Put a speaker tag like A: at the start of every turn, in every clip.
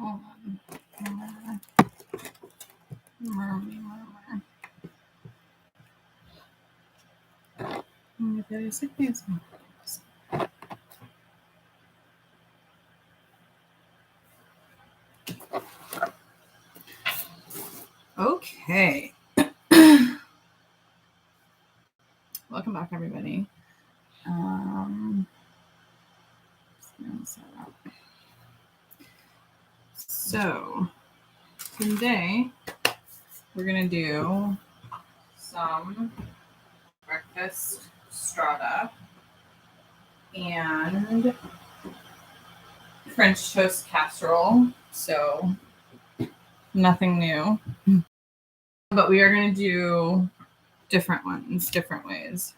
A: hold on. Okay. Welcome back, everybody. So today we're gonna do some breakfast strata and French toast casserole. So nothing new, but we are gonna do different ones, different ways.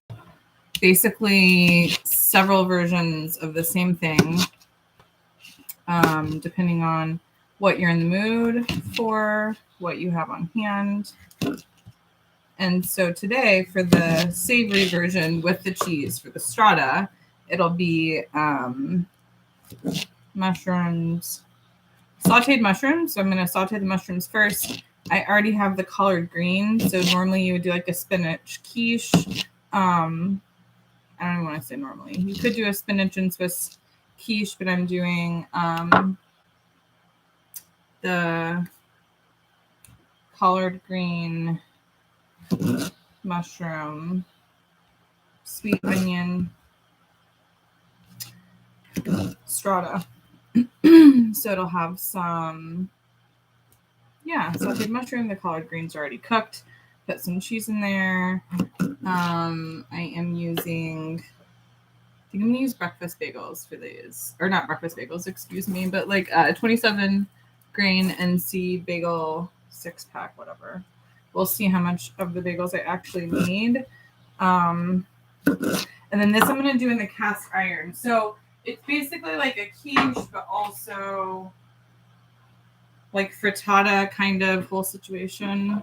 A: Basically, several versions of the same thing, depending on what you're in the mood for, what you have on hand. And so today, for the savory version with the cheese for the strata, it'll be mushrooms, sauteed mushrooms. So I'm going to saute the mushrooms first. I already have the collard green. So normally you would do like a spinach quiche. I don't want to say normally. You could do a spinach and Swiss quiche, but I'm doing the collard green, mushroom, sweet onion strata. So it'll have some, sauteed mushroom. The collard greens are already cooked. Put some cheese in there. I am using, I think I'm going to use breakfast bagels for these. Or not breakfast bagels, excuse me, but like 27 grain NC bagel 6-pack, whatever. We'll see how much of the bagels I actually need. And then this I'm going to do in the cast iron. So it's basically like a quiche, but also like frittata kind of whole situation.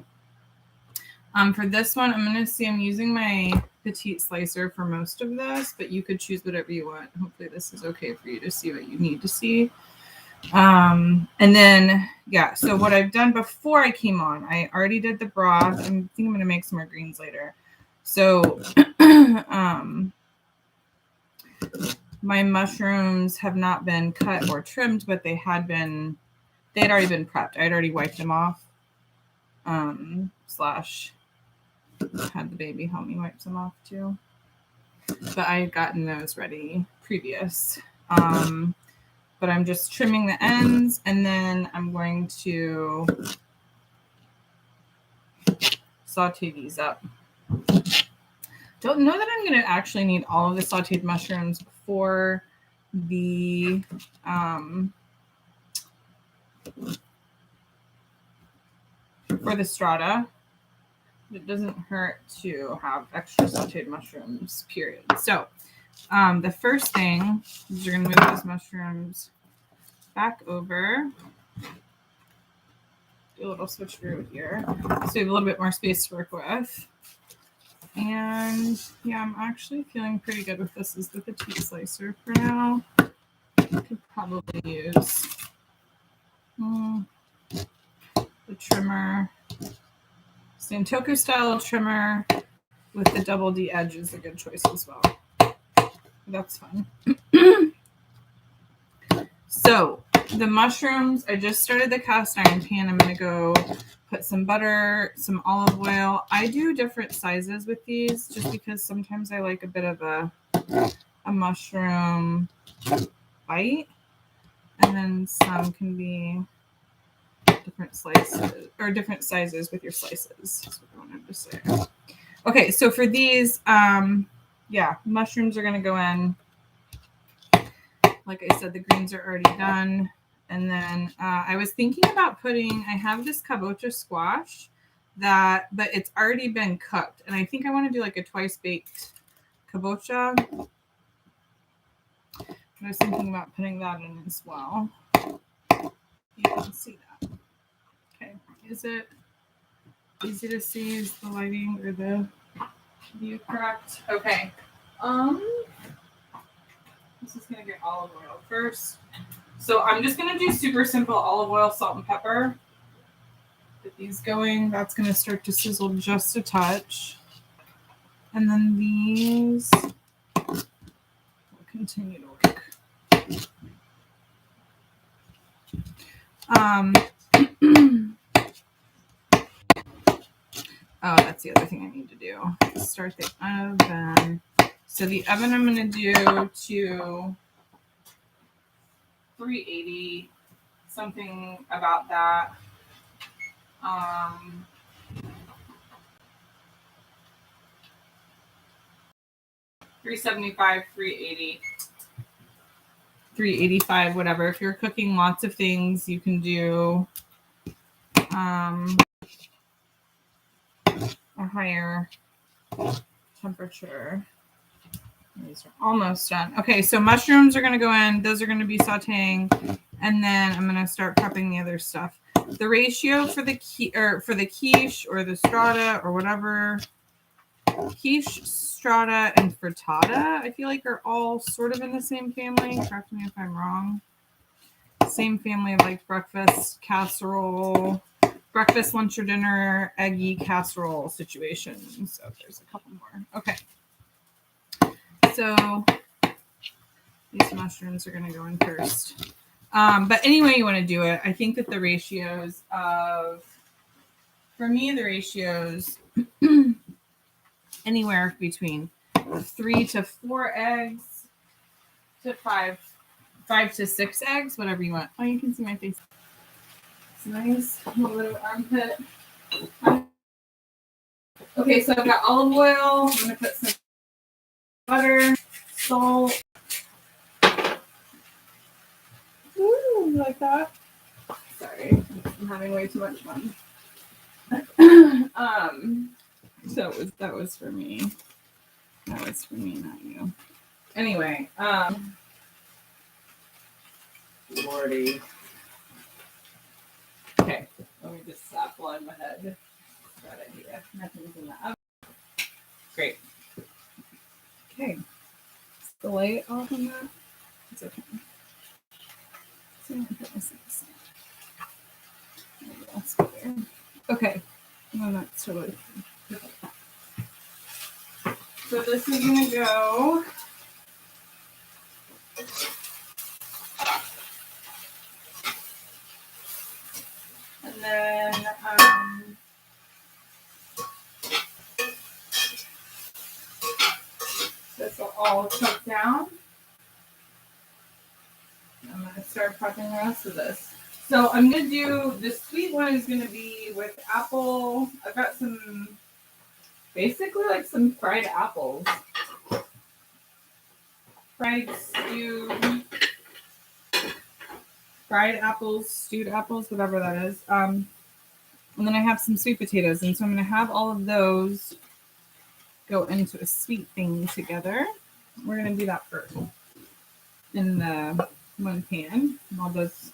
A: For this one, I'm going to see, I'm using my petite slicer for most of this, but you could choose whatever you want. Hopefully this is okay for you to see what you need to see. And then, so what I've done before I came on, I already did the broth. I think I'm going to make some more greens later. So my mushrooms have not been cut or trimmed, but they had already been prepped. I had already wiped them off. Had the baby help me wipe them off too. But I had gotten those ready previous. But I'm just trimming the ends, and then I'm going to saute these up. Don't know that I'm going to actually need all of the sauteed mushrooms for the strata. It doesn't hurt to have extra sauteed mushrooms, period. So the first thing is you're going to move those mushrooms back over. Do a little switcheroo here. So you have a little bit more space to work with. And I'm actually feeling pretty good with this as the petite slicer for now. I could probably use the trimmer. Santoku style trimmer with the double D edge is a good choice as well. That's fun. So the mushrooms, I just started the cast iron pan. I'm going to go put some butter, some olive oil. I do different sizes with these just because sometimes I like a bit of a mushroom bite. And then some can be different slices or different sizes with your slices. That's what I wanted to say. Okay, so for these, mushrooms are going to go in. Like I said, the greens are already done. And then I was thinking about I have this Kabocha squash but it's already been cooked. And I think I want to do like a twice baked Kabocha. I was thinking about putting that in as well. You can see that. Okay, is it easy to see? Is the lighting or the view correct? Okay. This is gonna get olive oil first. So I'm just going to do super simple olive oil, salt, and pepper. Get these going. That's going to start to sizzle just a touch. And then these will continue to work. Oh, that's the other thing I need to do. Start the oven. So the oven I'm going to do to 380, something about that. 375, 380, 385, whatever. If you're cooking lots of things, you can do a higher temperature. These are almost done. Okay, so mushrooms are going to go in. Those are going to be sauteing, and then I'm going to start prepping the other stuff. The ratio for the quiche or the strata or whatever, quiche, strata, and frittata, I feel like are all sort of in the same family. Correct me if I'm wrong. Same family of like breakfast, casserole, breakfast, lunch, or dinner, eggy casserole situation. So there's a couple more. Okay. So these mushrooms are going to go in first. But anyway you want to do it, I think that the ratios of, for me, the ratios anywhere between 3 to 4 eggs to 5 to 6 eggs, whatever you want. Oh, you can see my face. It's nice. A little bit of armpit. Okay, so I've got olive oil. I'm going to put some butter, salt. Ooh, you like that? Sorry, I'm having way too much fun. So that was for me. That was for me, not you. Anyway, Lordy. Okay, let me just stop while I'm ahead. Bad idea. Nothing's in the oven. Great. Okay. Is the light off on that? It's okay. So I'm gonna put this in the side. Maybe that's better. Okay. No, that's totally fine. So this is gonna go. And then this will all cook down. I'm going to start prepping the rest of this. So I'm going to do, the sweet one is going to be with apple. I've got some, basically like some fried apples. Fried apples, stewed apples, whatever that is. And then I have some sweet potatoes. And so I'm going to have all of those go into a sweet thing together. We're going to do that first in the one pan. While this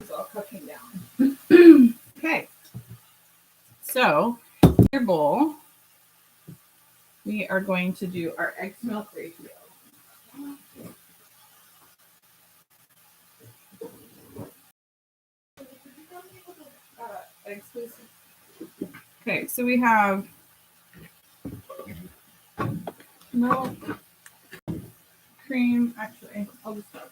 A: is all cooking down. Okay. So, in your bowl, we are going to do our egg to milk ratio. Eggs, please. Okay, so we have milk, cream. Actually, I'll just start.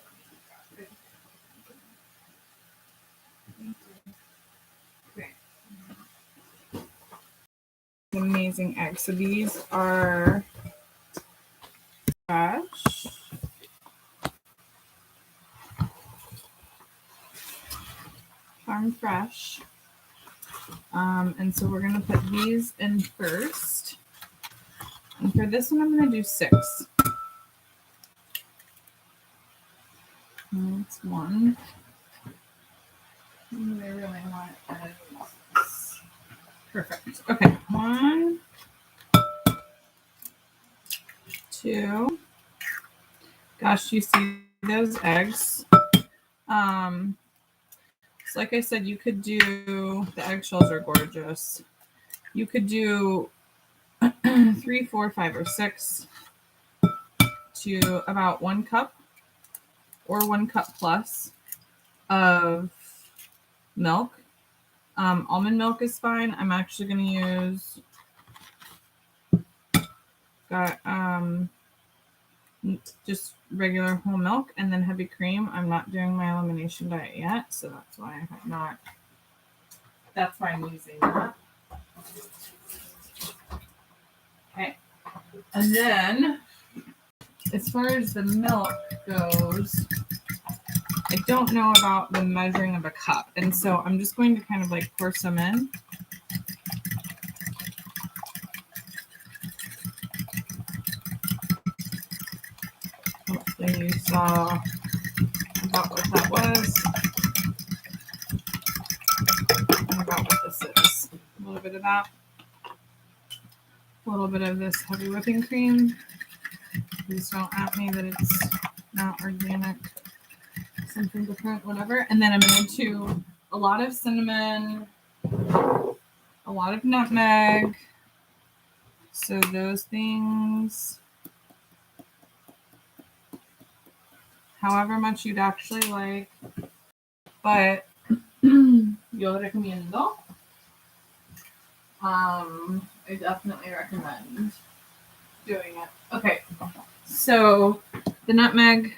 A: Okay. Amazing eggs. So these are fresh. Farm fresh. And so we're going to put these in first. And for this one, I'm going to do 6. That's 1. And I really want eggs. Perfect. Okay. 1, 2. Gosh, you see those eggs? So like I said, you could do, the eggshells are gorgeous. You could do 3, 4, 5, or 6 to about 1 cup. or 1 cup plus of milk. Almond milk is fine. I'm actually going to use just regular whole milk and then heavy cream. I'm not doing my elimination diet yet, so that's why I have not. That's why I'm using that. Okay. And then, as far as the milk goes, I don't know about the measuring of a cup. And so I'm just going to kind of like pour some in. Hopefully you saw about what that was and about what this is. A little bit of that. A little bit of this heavy whipping cream. Please don't at me that it's not organic. Something different, whatever. And then I'm going to do a lot of cinnamon, a lot of nutmeg. So those things, however much you'd actually like, but yo recomiendo. I definitely recommend doing it. Okay, so the nutmeg,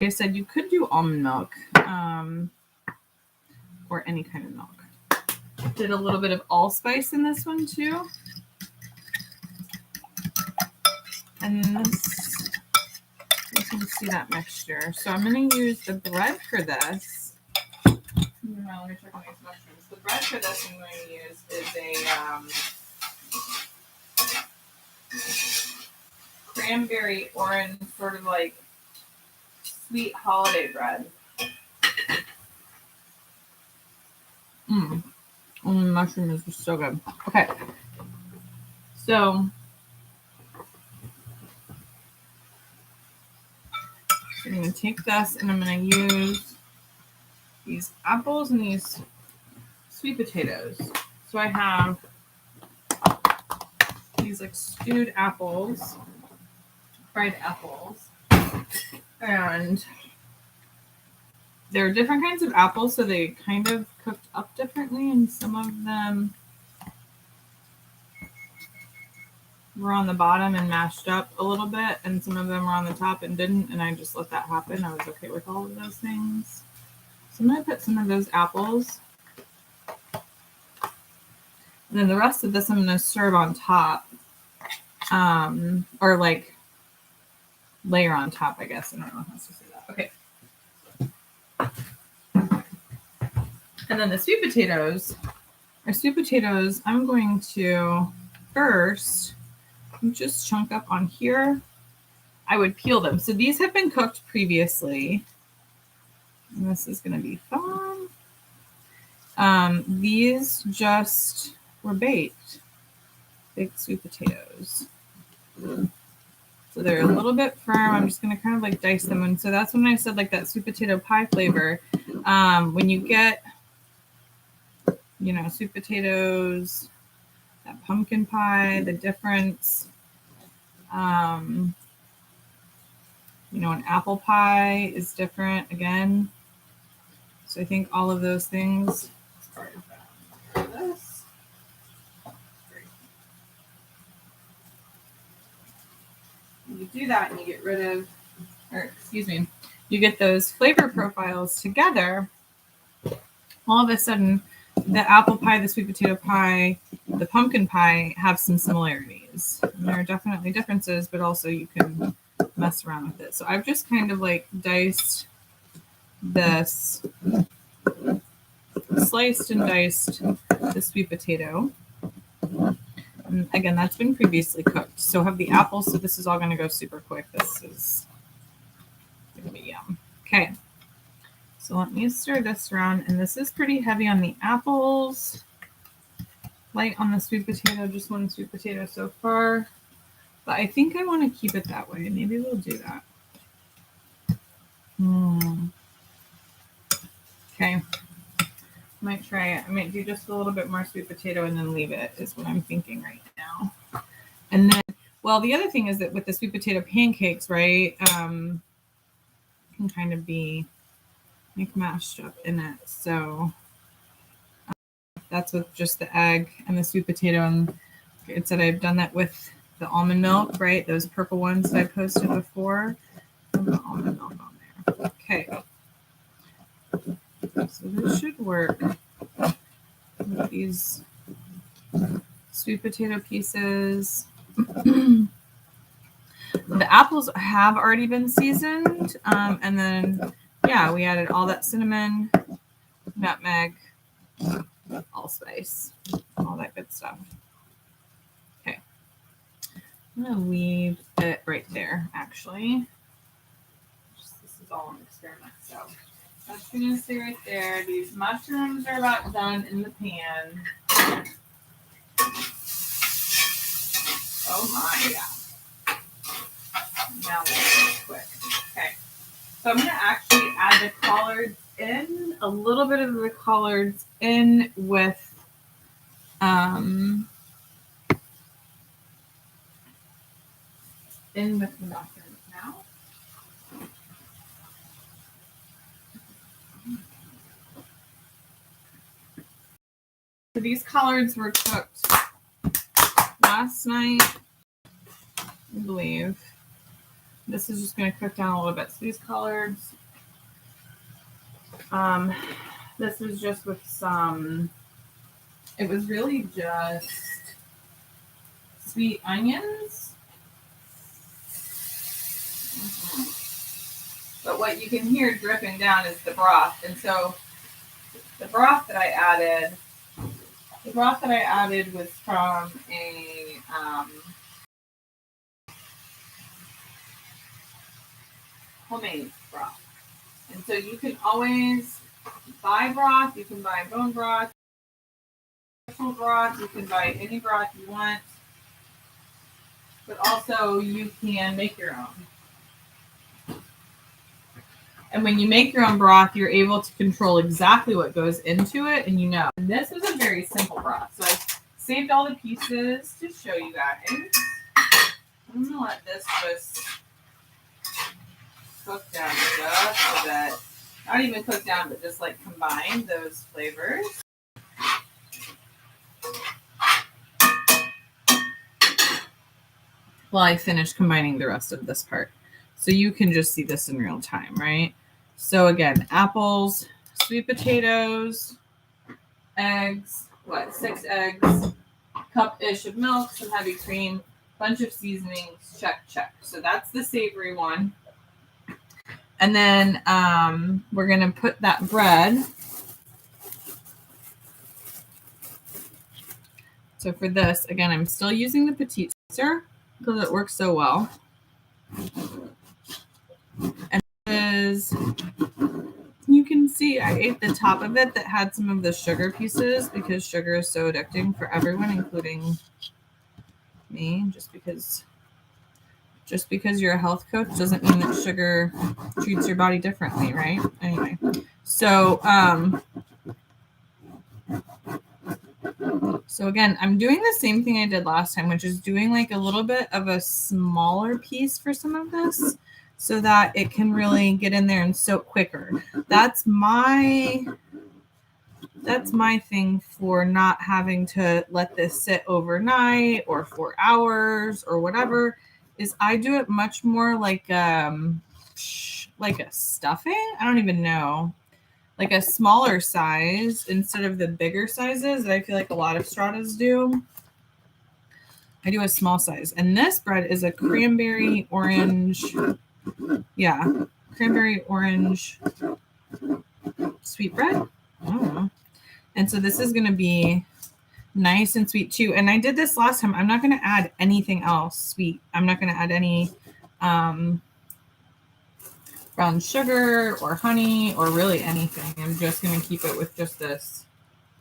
A: like I said, you could do almond milk or any kind of milk. Did a little bit of allspice in this one too. And this, you can see that mixture. So I'm going to use the bread for this. Let me check on these mushrooms. The bread for this I'm going to use is a cranberry orange, sort of like sweet holiday bread. The mushroom is just so good. Okay. So I'm going to take this and I'm going to use these apples and these sweet potatoes. So I have these like stewed apples, fried apples, and there are different kinds of apples, so they kind of cooked up differently, and some of them were on the bottom and mashed up a little bit, and some of them were on the top and didn't, and I just let that happen. I was okay with all of those things. So I'm going to put some of those apples, and then the rest of this I'm going to serve on top, or like layer on top, I guess. I don't know how else to say that. Okay. And then the sweet potatoes, I'm going to first just chunk up on here. I would peel them. So these have been cooked previously. And this is going to be fun. These just were baked sweet potatoes. So they're a little bit firm. I'm just going to kind of like dice them. And so that's when I said like that sweet potato pie flavor. When you get, sweet potatoes, that pumpkin pie, the difference, an apple pie is different again. So I think all of those things. You do that and you get rid of, you get those flavor profiles together. All of a sudden, the apple pie, the sweet potato pie, the pumpkin pie have some similarities. And there are definitely differences, but also you can mess around with it. So I've just kind of like diced this, sliced and diced the sweet potato. And again, that's been previously cooked. So have the apples. So this is all going to go super quick. This is going to be yum. Okay. So let me stir this around, and this is pretty heavy on the apples, light on the sweet potato, just one sweet potato so far, but I think I want to keep it that way. Maybe we'll do that. Okay, might try it. I might do just a little bit more sweet potato and then leave it, is what I'm thinking right now. And then Well, the other thing is that with the sweet potato pancakes, right, can kind of be like mashed up in it. So that's with just the egg and the sweet potato. And it said I've done that with the almond milk, right? Those purple ones that I posted before. The almond milk on there. Okay. So this should work with these sweet potato pieces. The apples have already been seasoned. And then, yeah, we added all that cinnamon, nutmeg, allspice, all that good stuff. Okay. I'm going to leave it right there, actually. This is all an experiment, so that's going to stay right there. These mushrooms are about done in the pan. Oh my, yeah. Now let's quick. Okay. So I'm going to actually add the collards in, a little bit of the collards in with the mushrooms now. So these collards were cooked last night, I believe. This is just going to cook down a little bit. So these collards, this is just with some, it was really just sweet onions. But what you can hear dripping down is the broth. And so the broth that I added was from a homemade broth. And so you can always buy broth. You can buy bone broth, vegetable broth. You can buy any broth you want. But also you can make your own. And when you make your own broth, you're able to control exactly what goes into it, and you know. And this was a very simple broth. So I saved all the pieces to show you guys. I'm going to let this just cook down just a bit. Not even cook down, but just like combine those flavors. While I finish combining the rest of this part. So you can just see this in real time, right? So again, apples, sweet potatoes, eggs, 6 eggs, cup-ish of milk, some heavy cream, bunch of seasonings, check. So that's the savory one. And then we're going to put that bread. So for this, again, I'm still using the petite slicer because it works so well. And this is, you can see I ate the top of it that had some of the sugar pieces because sugar is so addicting for everyone, including me. Just because you're a health coach doesn't mean that sugar treats your body differently, right? Anyway, so again, I'm doing the same thing I did last time, which is doing like a little bit of a smaller piece for some of this so that it can really get in there and soak quicker. That's my thing for not having to let this sit overnight or 4 hours or whatever, is I do it much more like a stuffing. I don't even know. Like a smaller size instead of the bigger sizes that I feel like a lot of stratas do. I do a small size. And this bread is a cranberry orange. Yeah, cranberry orange sweet bread. I don't know. And so this is going to be nice and sweet too. And I did this last time. I'm not going to add anything else sweet. I'm not going to add any brown sugar or honey or really anything. I'm just going to keep it with just this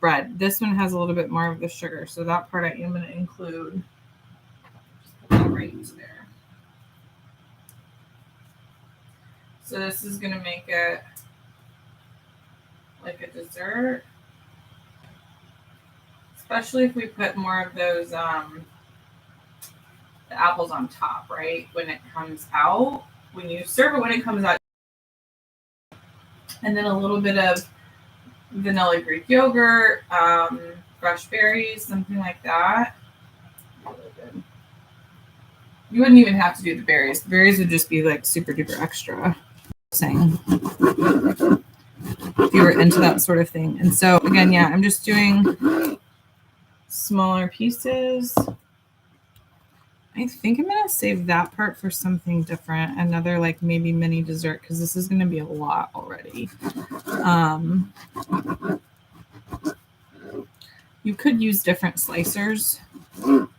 A: bread. This one has a little bit more of the sugar, so that part I am going to include. Just put that right there. So this is going to make it like a dessert, especially if we put more of those the apple's on top, right? When it comes out, when you serve it, when it comes out, and then a little bit of vanilla Greek yogurt, fresh berries, something like that. Really good. You wouldn't even have to do the berries. The berries would just be like super duper extra. Saying if you were into that sort of thing. And so again, yeah, I'm just doing smaller pieces. I think I'm gonna save that part for something different, another like maybe mini dessert, because this is gonna be a lot already. You could use different slicers.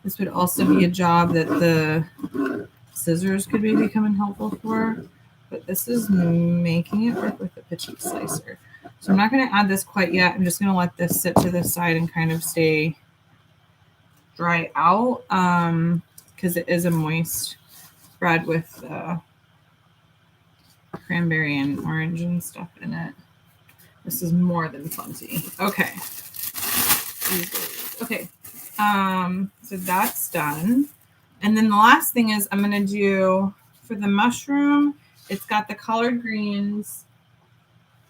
A: This would also be a job that the scissors could maybe come in helpful for, but this is making it work with the petite slicer. So I'm not going to add this quite yet. I'm just going to let this sit to the side and kind of stay dry out, because it is a moist bread with cranberry and orange and stuff in it. This is more than plenty. Okay. Okay. So that's done. And then the last thing is I'm going to do for the mushroom, it's got the collard greens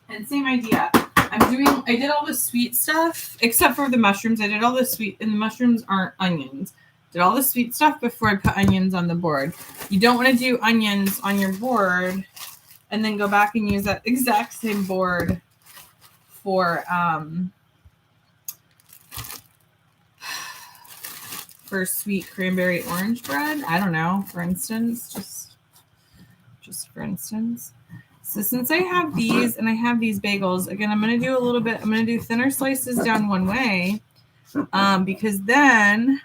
A: and same idea. I did all the sweet stuff except for the mushrooms. I did all the sweet, and the mushrooms aren't onions. Did all the sweet stuff before I put onions on the board. You don't want to do onions on your board and then go back and use that exact same board for sweet cranberry orange bread. I don't know, for instance, just for instance. So since I have these and I have these bagels, again, I'm going to do a little bit, I'm going to do thinner slices down one way, because then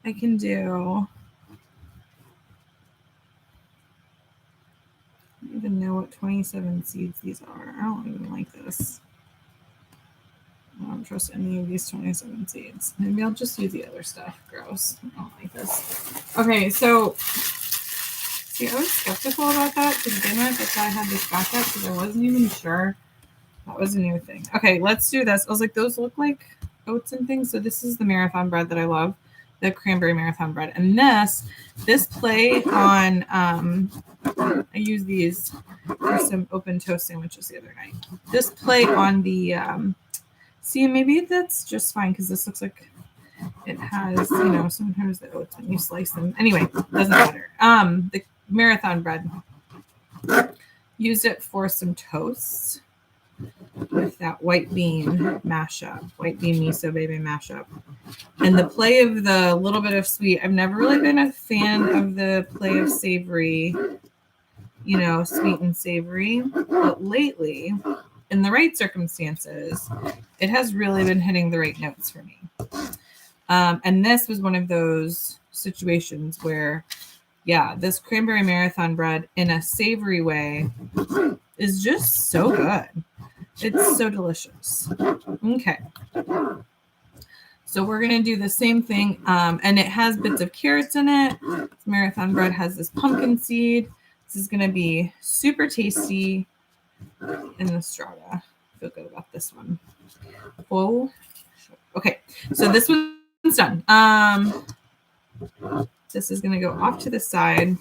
A: I can do, I don't even know what 27 seeds these are. I don't even like this. I don't trust any of these 27 seeds. Maybe I'll just use the other stuff. Gross. I don't like this. Okay, so see, I was skeptical about that to begin with. That's why I had this backup, because I wasn't even sure that was a new thing. Okay, let's do this. I was like, those look like oats and things. So this is the marathon bread that I love, the cranberry marathon bread. And this play on, I use these for some open toast sandwiches the other night. This play on the, see, maybe that's just fine, because this looks like it has, sometimes the oats when you slice them. Anyway, doesn't matter. The marathon bread, used it for some toasts with that white bean mashup, white bean miso baby mashup. And the play of the little bit of sweet, I've never really been a fan of the play of savory, sweet and savory. But lately, in the right circumstances, it has really been hitting the right notes for me. And this was one of those situations where, yeah, this cranberry marathon bread in a savory way is just so good. It's so delicious. Okay. So we're going to do the same thing. And it has bits of carrots in it. This marathon bread has this pumpkin seed. This is going to be super tasty in the strata. I feel good about this one. Oh, okay. So this one's done. This is going to go off to the side.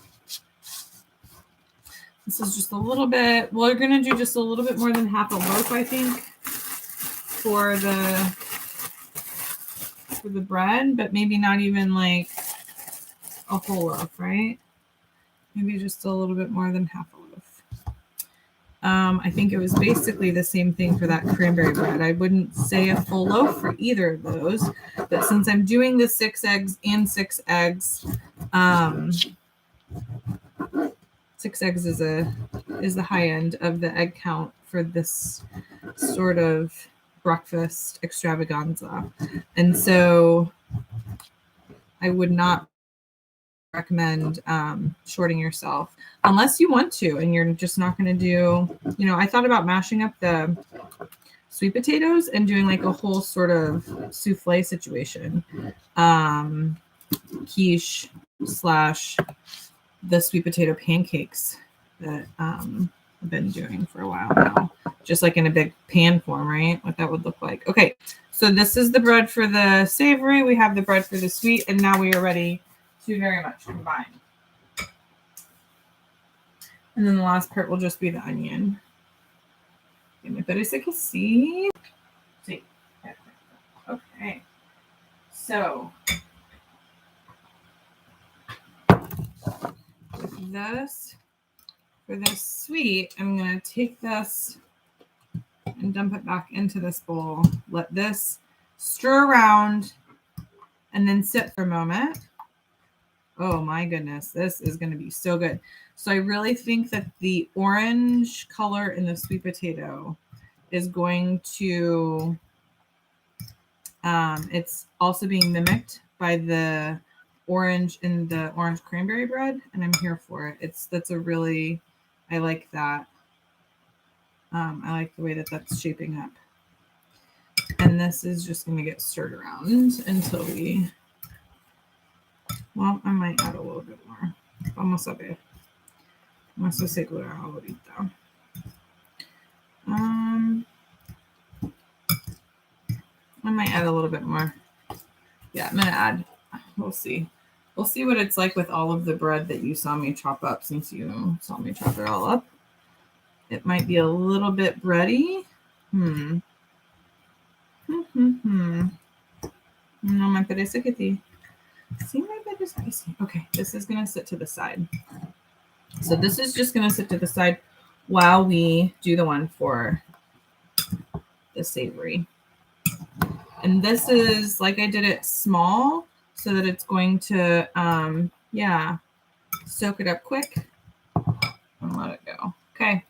A: This is just a little bit, well, you're going to do just a little bit more than half a loaf, I think, for the bread, but maybe not even like a whole loaf, right? Maybe just a little bit more than half a loaf. I think it was basically the same thing for that cranberry bread. I wouldn't say a full loaf for either of those, but since I'm doing the 6 eggs and 6 eggs, 6 eggs is the high end of the egg count for this sort of breakfast extravaganza. And so I would not recommend shorting yourself unless you want to, and you're just not going to do, I thought about mashing up the sweet potatoes and doing like a whole sort of souffle situation, quiche / the sweet potato pancakes that I've been doing for a while now, just like in a big pan form, right? What that would look like. Okay, so this is the bread for the savory. We have the bread for the sweet, and now we are ready too very much combined. And then the last part will just be the onion. Me parece que sí. Sí. Okay. So with this, for this sweet, I'm going to take this and dump it back into this bowl. Let this stir around and then sit for a moment. Oh my goodness, this is going to be so good. So I really think that the orange color in the sweet potato is going to, it's also being mimicked by the orange in the orange cranberry bread, and I'm here for it. That's a really, I like that. I like the way that that's shaping up. And this is just going to get stirred around until we, well, I might add a little bit more. Vamos a ver. No estoy segura ahorita. I might add a little bit more. Yeah, I'm going to add, we'll see. We'll see what it's like with all of the bread that you saw me chop up, since you saw me chop it all up. It might be a little bit bready. No, me parece que sí. Sí, me parece que sí. Okay, this is going to sit to the side. So this is just going to sit to the side while we do the one for the savory. And this is, like I did it small so that it's going to, soak it up quick and let it go. Okay.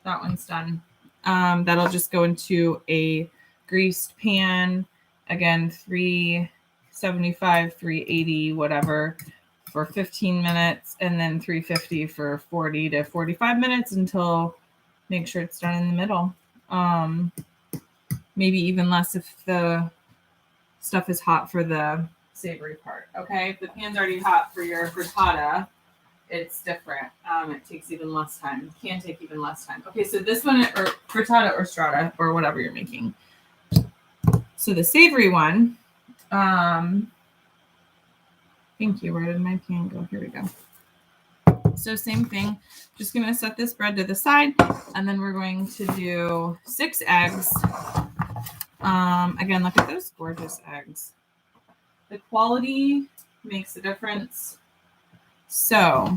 A: That one's done. That'll just go into a greased pan. Again, 375, 380, whatever, for 15 minutes, and then 350 for 40 to 45 minutes until, make sure it's done in the middle. Maybe even less if the stuff is hot for the savory part. Okay, if the pan's already hot for your frittata, it's different. It takes even less time. Can take even less time. Okay, so this one, or frittata or strata, or whatever you're making. So the savory one, thank you. Where did my pan go? Here we go. So same thing. Just going to set this bread to the side, and then we're going to do 6 eggs. Again, look at those gorgeous eggs. The quality makes a difference. So,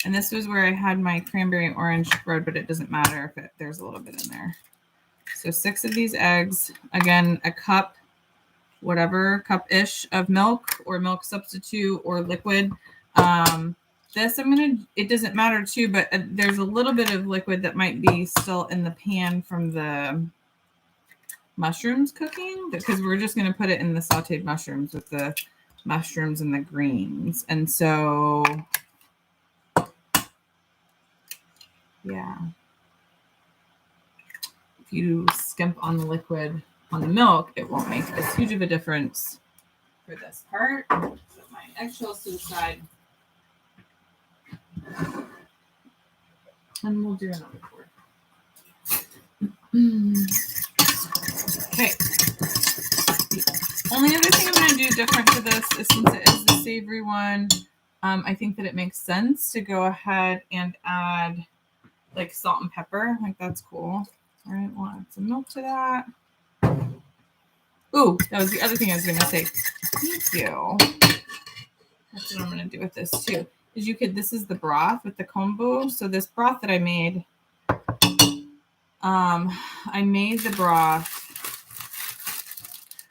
A: and this was where I had my cranberry orange bread, but it doesn't matter if there's a little bit in there. So 6 of these eggs. Again, a cup, whatever, cup-ish of milk or milk substitute or liquid. This it doesn't matter too, but there's a little bit of liquid that might be still in the pan from the mushrooms cooking, because we're just going to put it in the sauteed mushrooms with the mushrooms and the greens. And so, yeah, if you skimp on the liquid on the milk, it won't make as huge of a difference for this part. Put my eggshells to the side. And we'll do another quart. Okay. The only other thing I'm going to do different to this is, since it is the savory one, I think that it makes sense to go ahead and add like salt and pepper. Like, that's cool. All right, we'll add some milk to that. Ooh, that was the other thing I was going to say. Thank you. That's what I'm going to do with this too. Is this is the broth with the kombu. So this broth that I made, I made the broth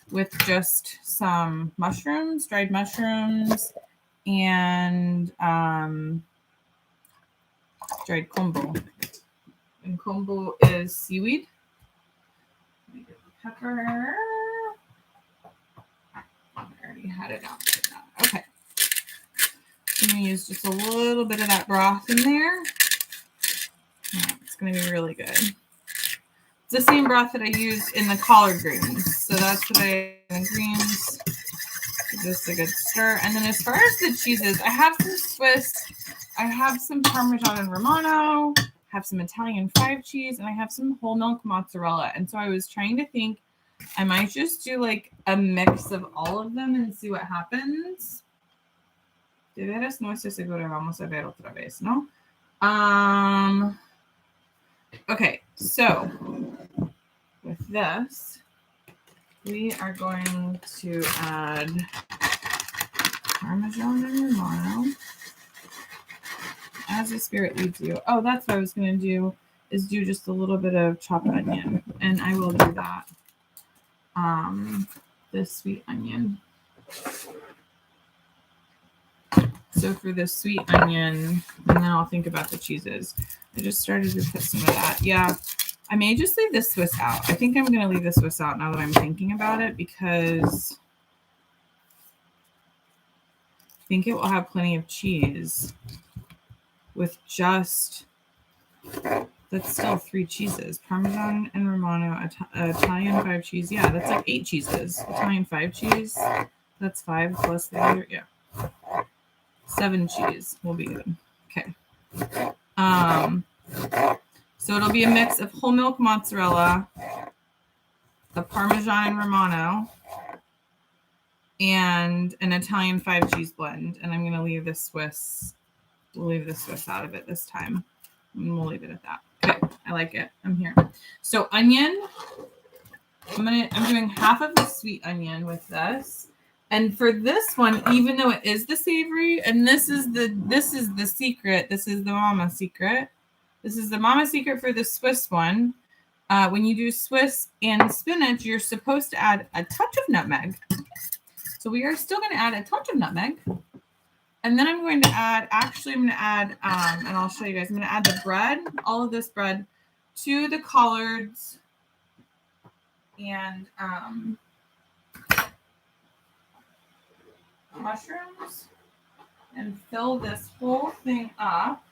A: with just some mushrooms, dried mushrooms, and dried kombu. And kombu is seaweed. Let me get the pepper. I already had it out. Okay. I'm going to use just a little bit of that broth in there. Yeah, it's going to be really good. It's the same broth that I used in the collard greens. So that's what I in the greens. Just a good stir. And then as far as the cheeses, I have some Swiss, I have some Parmesan and Romano, I have some Italian 5 cheese, and I have some whole milk mozzarella. And so I was trying to think I might just do like a mix of all of them and see what happens. De veras no estoy segura. Vamos a ver otra vez, ¿no? Okay, so with this, we are going to add Parmesan and Romano as the spirit leads you. Oh, that's what I was going to do, is do just a little bit of chopped onion, and I will do that. This sweet onion. So for the sweet onion, and then I'll think about the cheeses. I just started to put some of that. Yeah, I may just leave the Swiss out. I think I'm going to leave the Swiss out now that I'm thinking about it, because I think it will have plenty of cheese with just, that's still 3 cheeses. Parmesan and Romano, Italian 5 cheese. Yeah, that's like 8 cheeses. Italian 5 cheese. That's 5 plus the other. Yeah. 7 cheese will be good. Okay. So it'll be a mix of whole milk mozzarella, a Parmesan and Romano, and an Italian 5 cheese blend. And I'm going to leave the Swiss. We'll leave the Swiss out of it this time. And we'll leave it at that. Okay. I like it. I'm here. So onion. I'm doing half of the sweet onion with this. And for this one, even though it is the savory, and this is the secret, this is the mama secret. This is the mama secret for the Swiss one. When you do Swiss and spinach, you're supposed to add a touch of nutmeg. So we are still going to add a touch of nutmeg. And then I'm going to add, and I'll show you guys, I'm going to add the bread, all of this bread, to the collards and mushrooms, and fill this whole thing up.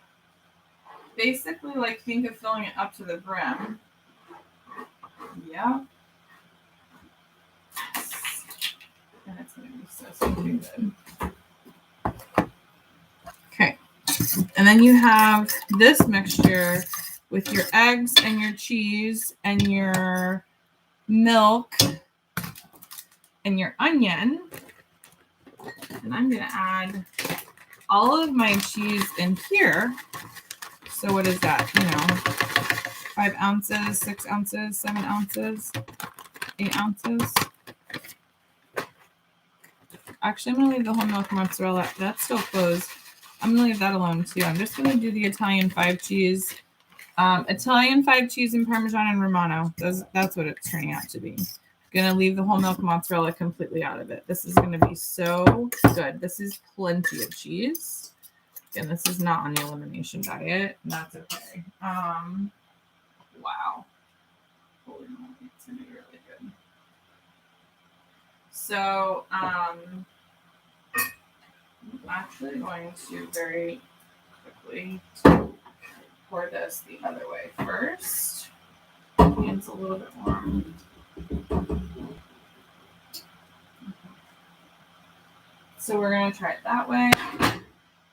A: Basically, like, think of filling it up to the brim. Yeah. And it's going to be so stinking good. Okay. And then you have this mixture with your eggs and your cheese and your milk and your onion. And I'm going to add all of my cheese in here. So what is that? 5 ounces, 6 ounces, 7 ounces, 8 ounces. Actually, I'm going to leave the whole milk mozzarella. That's still closed. I'm going to leave that alone too. I'm just going to do the Italian 5 cheese. Italian 5 cheese and Parmesan and Romano. That's what it's turning out to be. Going to leave the whole milk mozzarella completely out of it. This is going to be so good. This is plenty of cheese. Again, this is not on the elimination diet. And that's okay. Wow. Holy moly, it's going to be really good. So, I'm actually going to very quickly pour this the other way first. It's a little bit warm. So we're going to try it that way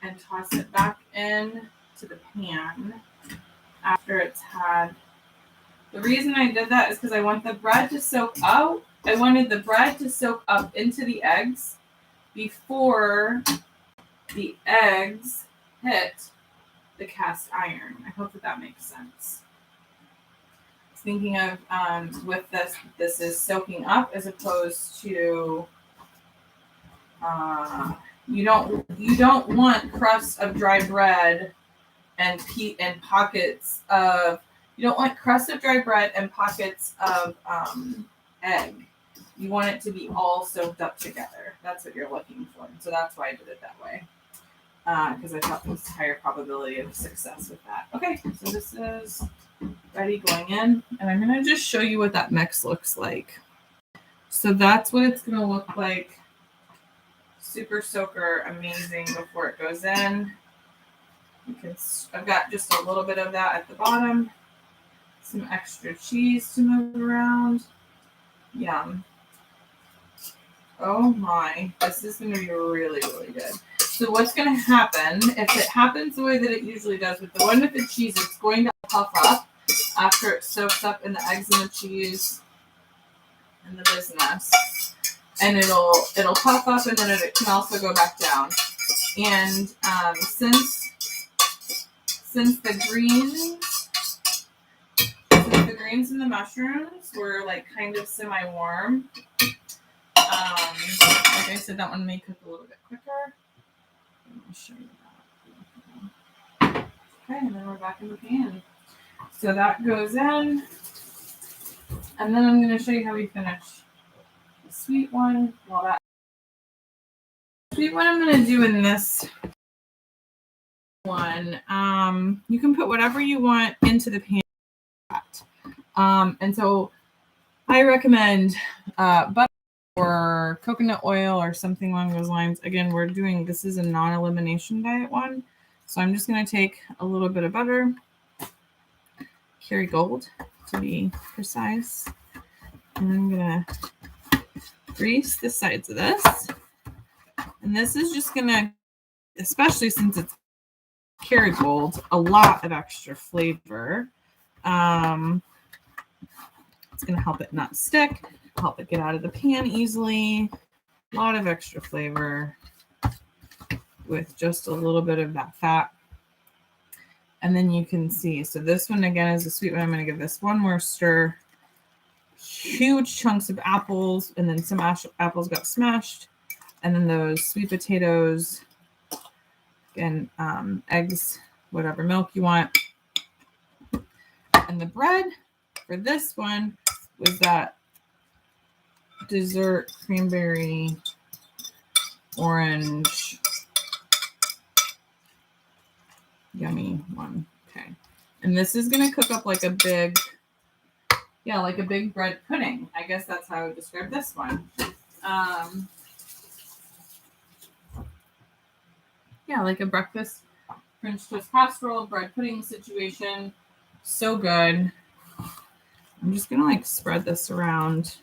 A: and toss it back in to the pan after it's had. The reason I did that is because I want the bread to soak out. I wanted the bread to soak up into the eggs before the eggs hit the cast iron. I hope that makes sense. I was thinking of with this is soaking up as opposed to you don't want crust of dry bread and pockets of egg. You want it to be all soaked up together. That's what you're looking for. So that's why I did it that way. Because I thought there was a higher probability of success with that. Okay, so this is ready going in. And I'm going to just show you what that mix looks like. So that's what it's going to look like. Super soaker, amazing before it goes in. I've got just a little bit of that at the bottom. Some extra cheese to move around. Yum. Oh my, this is going to be really, really good. So what's going to happen, if it happens the way that it usually does with the one with the cheese, it's going to puff up after it soaks up in the eggs and the cheese in the business, and it'll pop up and then it can also go back down. And since the greens and the mushrooms were like kind of semi-warm, like I said, that one may cook a little bit quicker. I'll show you that. Okay, and then we're back in the pan. So that goes in, and then I'm going to show you how we finish the sweet one. Well, that sweet one I'm going to do in this one. You can put whatever you want into the pan. And so I recommend butter or coconut oil or something along those lines. Again, this is a non-elimination diet one. So I'm just going to take a little bit of butter, Kerrygold to be precise. And I'm going to grease the sides of this. And this is just going to, especially since it's Kerrygold, a lot of extra flavor. It's going to help it not stick, help it get out of the pan easily. A lot of extra flavor with just a little bit of that fat. And then you can see, so this one again is a sweet one. I'm going to give this one more stir. Huge chunks of apples, and then some apples got smashed. And then those sweet potatoes and eggs, whatever milk you want. And the bread for this one was that dessert cranberry orange yummy one. Okay. And this is going to cook up like a big bread pudding. I guess that's how I would describe this one. Like a breakfast French toast casserole bread pudding situation. So good. I'm just going to like spread this around.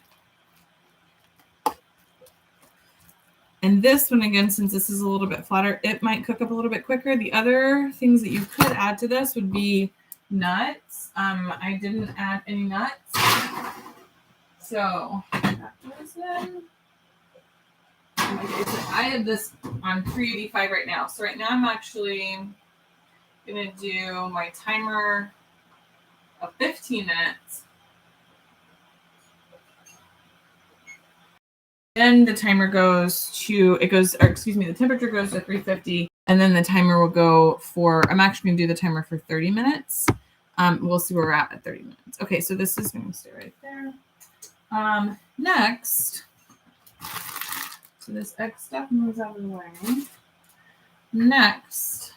A: And this one, again, since this is a little bit flatter, it might cook up a little bit quicker. The other things that you could add to this would be nuts. I didn't add any nuts. So that goes in. Okay, so I have this on 385 right now. So right now I'm actually going to do my timer of 15 minutes. Then the timer goes to, the temperature goes to 350, and then the timer will go I'm actually going to do the timer for 30 minutes. We'll see where we're at 30 minutes. Okay, so this is going to stay right there. Next, so this egg stuff moves out of the way. Next,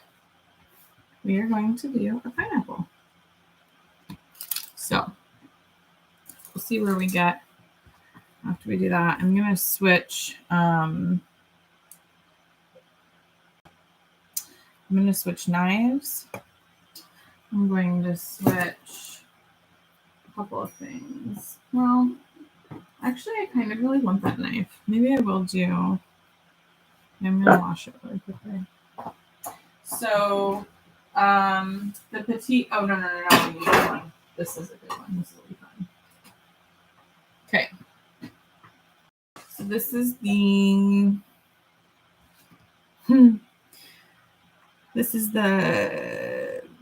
A: we are going to do a pineapple. So we'll see where we get after we do that. I'm going to switch. I'm going to switch knives. I'm going to switch a couple of things. Well, actually, I kind of really want that knife. Maybe I will do. I'm going to wash it really quickly. So, the petite. Oh, no. I need this one. This is a good one. This will be fun. Okay. So this is the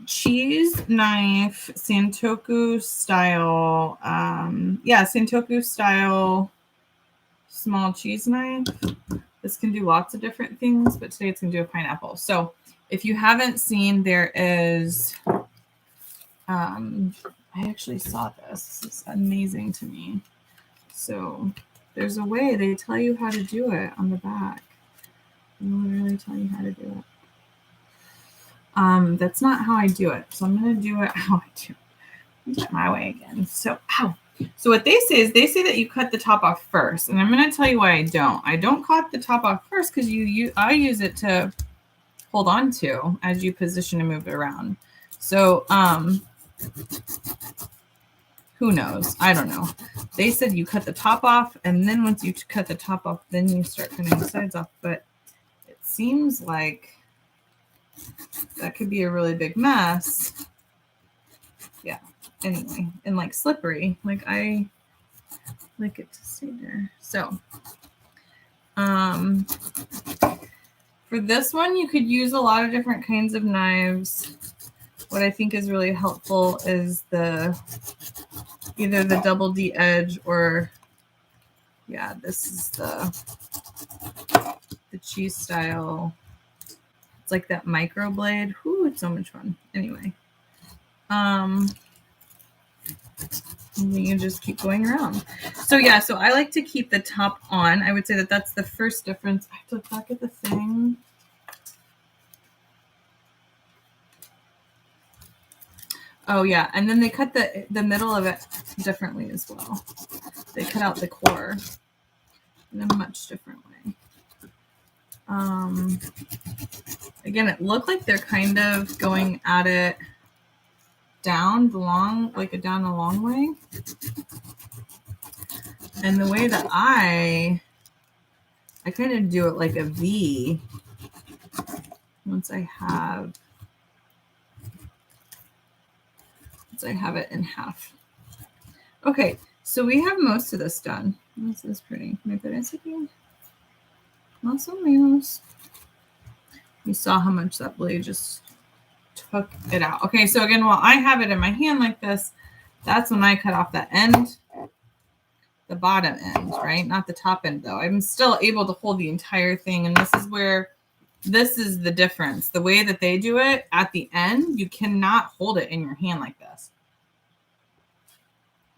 A: cheese knife Santoku style. Santoku style small cheese knife. This can do lots of different things, but today it's going to do a pineapple. So if you haven't seen, there is, I actually saw this. It's amazing to me. So there's a way they tell you how to do it on the back. They literally tell you how to do it. That's not how I do it. So I'm going to do it how I do it. Do it my way again. So what they say is that you cut the top off first. And I'm going to tell you why I don't. I don't cut the top off first because I use it to hold on to as you position and move it around. So who knows? I don't know. They said you cut the top off, and then once you cut the top off, then you start cutting the sides off. But it seems like that could be a really big mess. Yeah. Anyway, and like slippery. Like I like it to stay there. So, for this one, you could use a lot of different kinds of knives. What I think is really helpful is either the double D edge or, yeah, this is the cheese style. It's like that micro blade. Whoo, it's so much fun. Anyway, and then you just keep going around. So yeah, so I like to keep the top on. I would say that that's the first difference. I have to look back at the thing. Oh yeah, and then they cut the middle of it differently as well. They cut out the core in a much different way. Again, it looked like they're kind of going at it down the long, like down a long way. And the way that I kind of do it like a V once I have it in half. Okay, so we have most of this done. This is pretty. Can I put it again? Más o menos. You saw how much that blade just took it out. Okay, so again, while I have it in my hand like this, that's when I cut off that end, the bottom end, right? Not the top end though. I'm still able to hold the entire thing, and this is the difference. The way that they do it at the end, you cannot hold it in your hand like this.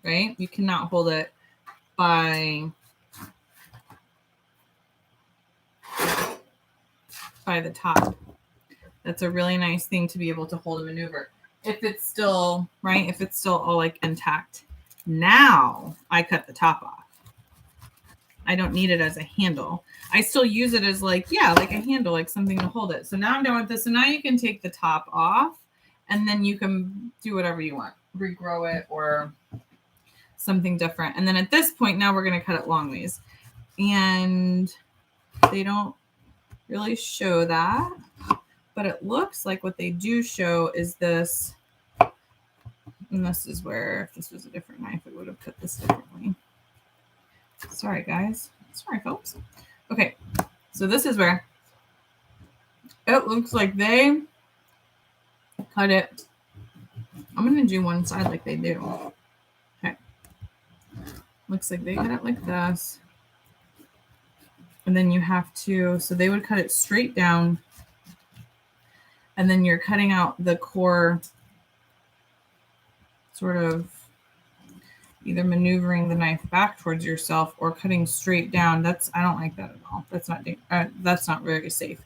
A: Right? You cannot hold it by the top. That's a really nice thing to be able to hold and maneuver. If it's still, right? If it's still all like intact. Now I cut the top off. I don't need it as a handle. I still use it as like, yeah, like a handle, like something to hold it. So now I'm done with this. So now you can take the top off and then you can do whatever you want. Regrow it or something different. And then at this point, now we're going to cut it long ways. And they don't really show that. But it looks like what they do show is this. And this is where, if this was a different knife, it would have cut this differently. Sorry, guys. Sorry, folks. Okay, so this is where it looks like they cut it. I'm going to do one side like they do. Okay. Looks like they cut it like this. And then you have to, so they would cut it straight down. And then you're cutting out the core, sort of either maneuvering the knife back towards yourself or cutting straight down. I don't like that at all. That's not very safe.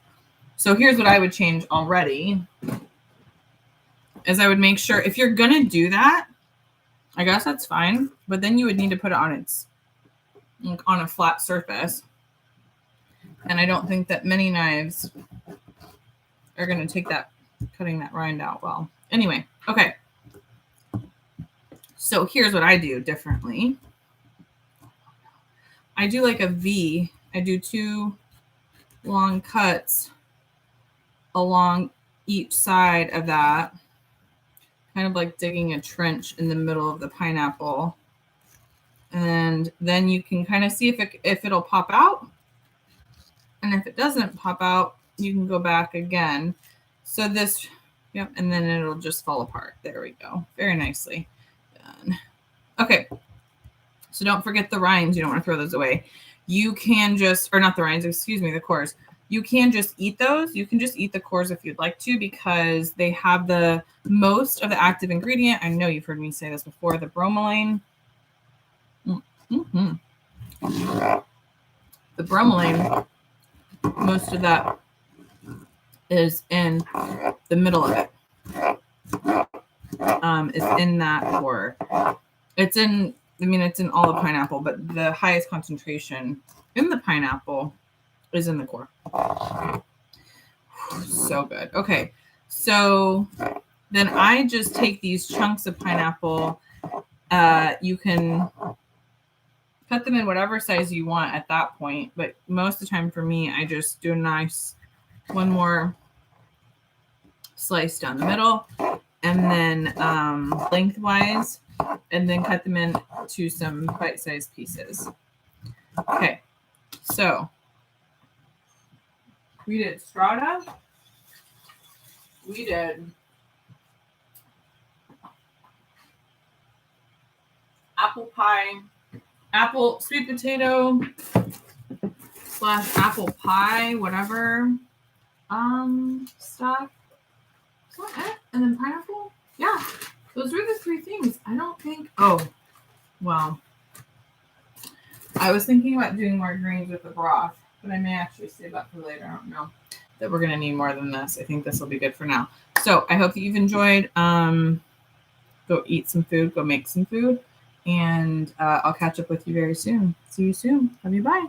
A: So here's what I would change already. Is I would make sure if you're going to do that, I guess that's fine. But then you would need to put it on a flat surface. And I don't think that many knives are going to take that, cutting that rind out well. Anyway, okay. So here's what I do differently. I do like a V. I do 2 long cuts along each side of that. Kind of like digging a trench in the middle of the pineapple. And then you can kind of see if it'll pop out. And if it doesn't pop out, you can go back again. So this, yep, and then it'll just fall apart. There we go. Very nicely done. Okay. So don't forget the rinds. You don't want to throw those away. You can just, or not the rinds, excuse me, the cores. You can just eat those. You can just eat the cores if you'd like to because they have the most of the active ingredient. I know you've heard me say this before, the bromelain. Mm-hmm. The bromelain, most of that is in the middle of it. It's in that core. It's in all the pineapple, but the highest concentration in the pineapple is in the core. So good. Okay. So then I just take these chunks of pineapple. You can cut them in whatever size you want at that point. But most of the time for me, I just do a nice one more slice down the middle. And then lengthwise, and then cut them into some bite-sized pieces. Okay, so we did strata. We did apple pie, apple sweet potato / apple pie, whatever stuff. Is that it? And then pineapple? Yeah, those were the three things. I don't think. Oh, well, I was thinking about doing more greens with the broth, but I may actually save that for later. I don't know that we're gonna need more than this. I think this will be good for now. So I hope that you've enjoyed. Go eat some food. Go make some food. And I'll catch up with you very soon. See you soon. Love you. Bye.